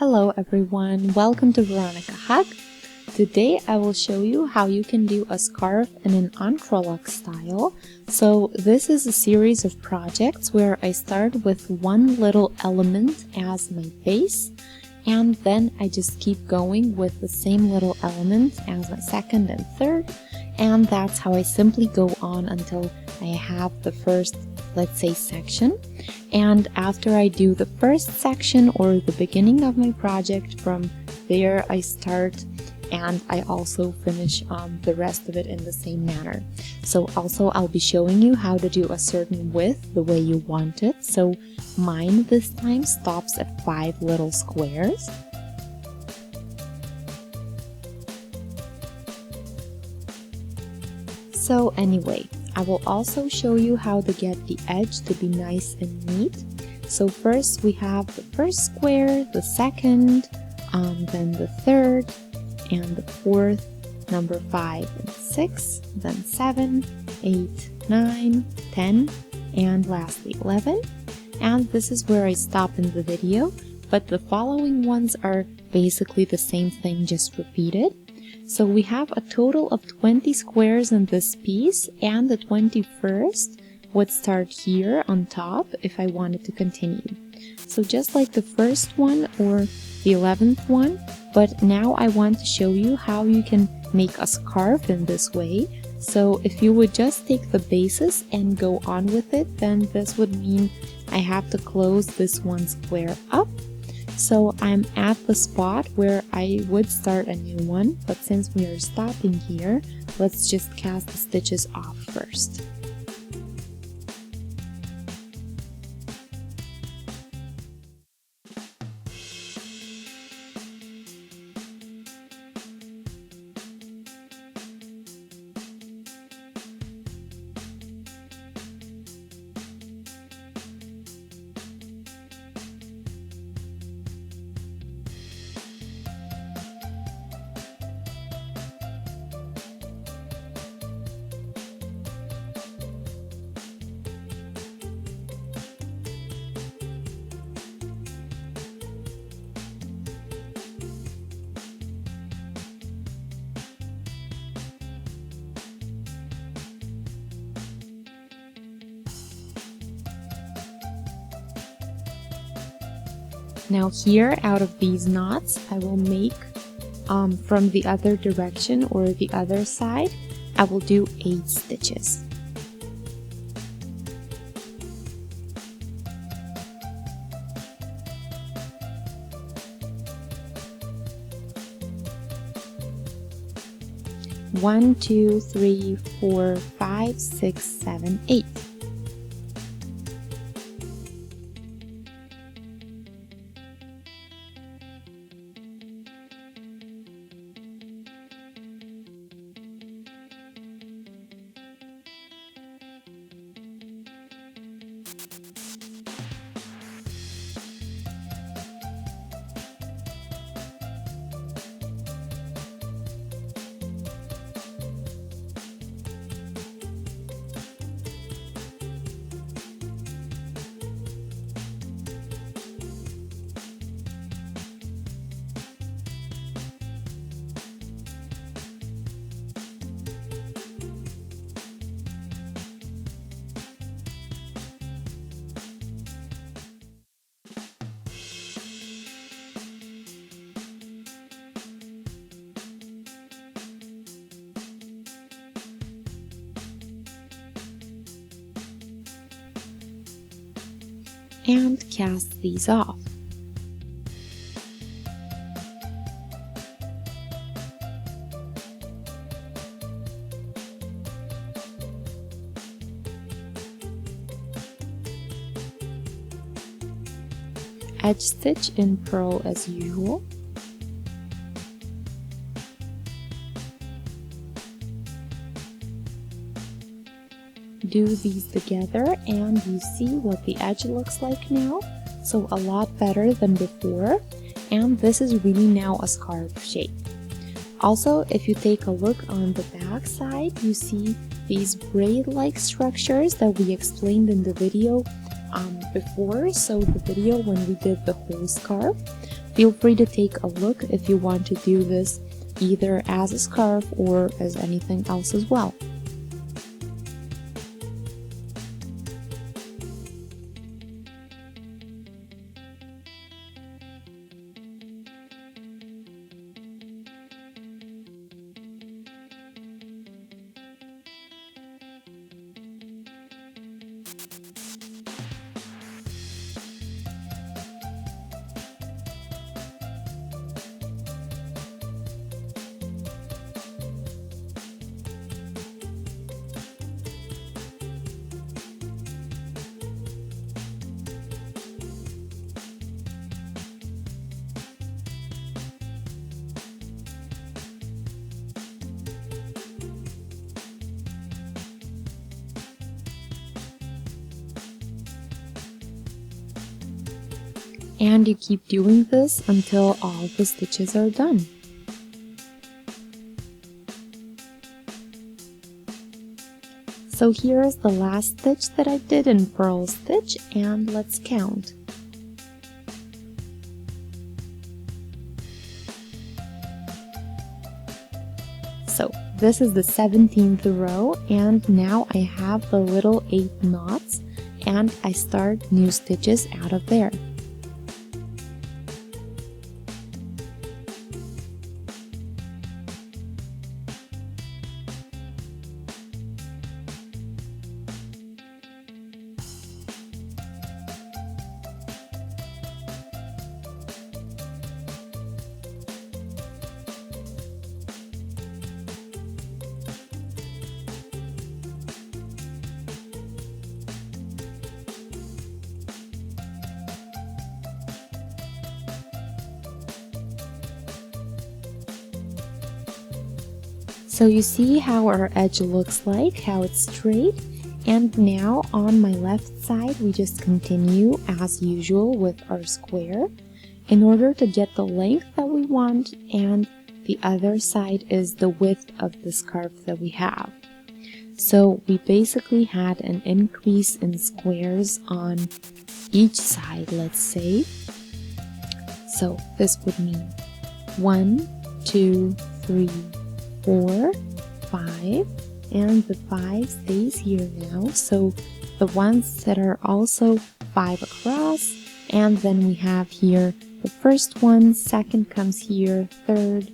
Hello everyone, welcome to Veronika Hug. Today I will show you how you can do a scarf in an Entrelac style. So this is a series of projects where I start with one little element as my base, and then I just keep going with the same little element as my second and third, and that's how I simply go on until I have the first, let's say, section. And after I do the first section or the beginning of my project, from there I start and I also finish the rest of it in the same manner. So also I'll be showing you how to do a certain width the way you want it. So mine this time stops at 5 little squares. So anyway, I will also show you how to get the edge to be nice and neat. So first we have the first square, the second, then the third, and the fourth, number 5 and 6, then 7, 8, 9, 10, and lastly 11. And this is where I stop in the video, but the following ones are basically the same thing, just repeated. So we have a total of 20 squares in this piece, and the 21st would start here on top if I wanted to continue. So just like the first one or the 11th one, but now I want to show you how you can make a scarf in this way. So if you would just take the basis and go on with it, then this would mean I have to close this one square up. So I'm at the spot where I would start a new one, but since we are stopping here, let's just cast the stitches off first. Now here, out of these knots, I will make, from the other direction or the other side, I will do 8 stitches. One, 2, 3, 4, 5, 6, 7, 8. And cast these off. Edge stitch in purl as usual. Do these together and you see what the edge looks like now. So a lot better than before, and this is really now a scarf shape. Also, if you take a look on the back side, you see these braid-like structures that we explained in the video before, so the video when we did the whole scarf. Feel free to take a look if you want to do this either as a scarf or as anything else as well. And you keep doing this until all the stitches are done. So here is the last stitch that I did in purl stitch, and let's count. So this is the 17th row, and now I have the little 8 knots, and I start new stitches out of there. So you see how our edge looks like, how it's straight, and now on my left side we just continue as usual with our square in order to get the length that we want, and the other side is the width of the scarf that we have. So we basically had an increase in squares on each side, let's say. So this would mean 1, 2, 3, 4, 5, and the 5 stays here now, so the ones that are also 5 across, and then we have here the first one, second comes here, third,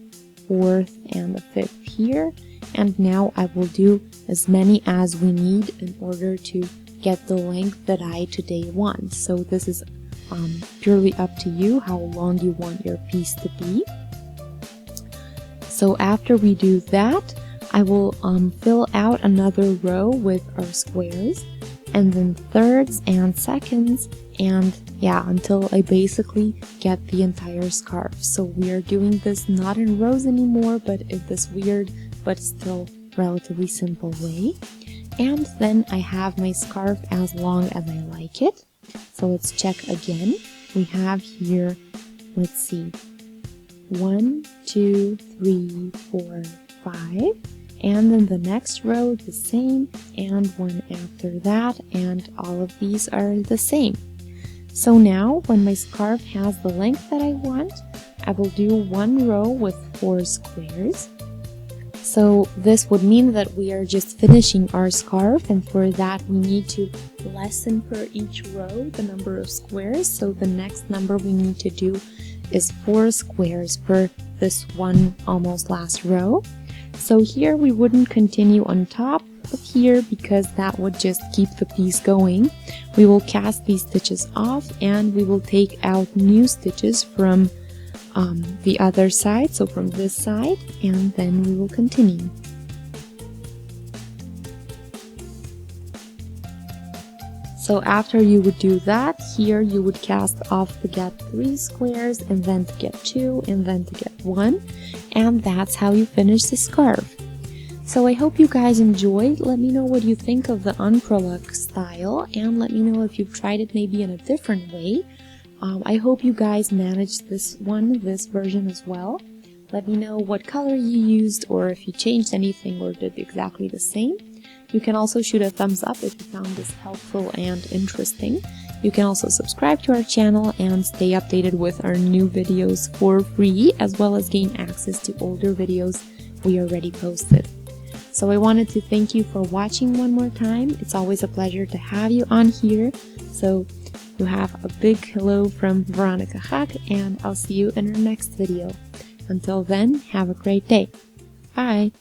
fourth, and the fifth here, and now I will do as many as we need in order to get the length that I today want. So this is purely up to you how long you want your piece to be. So after we do that, I will fill out another row with our squares, and then thirds and seconds, and yeah, until I basically get the entire scarf. So we are doing this not in rows anymore, but in this weird but still relatively simple way. And then I have my scarf as long as I like it. So let's check again. We have here, let's see, 1, 2, 3, 4, 5, and then the next row the same, and one after that, and all of these are the same. So now when my scarf has the length that I want, I will do one row with 4 squares. So this would mean that we are just finishing our scarf, and for that we need to lessen per each row the number of squares. So the next number we need to do is 4 squares per this one almost last row. So here we wouldn't continue on top of here because that would just keep the piece going. We will cast these stitches off and we will take out new stitches from the other side, so from this side, and then we will continue. So after you would do that, here you would cast off to get 3 squares, and then to get 2, and then to get 1, and that's how you finish the scarf. So I hope you guys enjoyed. Let me know what you think of the Entrelac style, and let me know if you've tried it maybe in a different way. I hope you guys managed this version as well. Let me know what color you used, or if you changed anything or did exactly the same. You can also shoot a thumbs up if you found this helpful and interesting. You can also subscribe to our channel and stay updated with our new videos for free, as well as gain access to older videos we already posted. So I wanted to thank you for watching one more time. It's always a pleasure to have you on here. So you have a big hello from Veronika, and I'll see you in our next video. Until then, have a great day. Bye!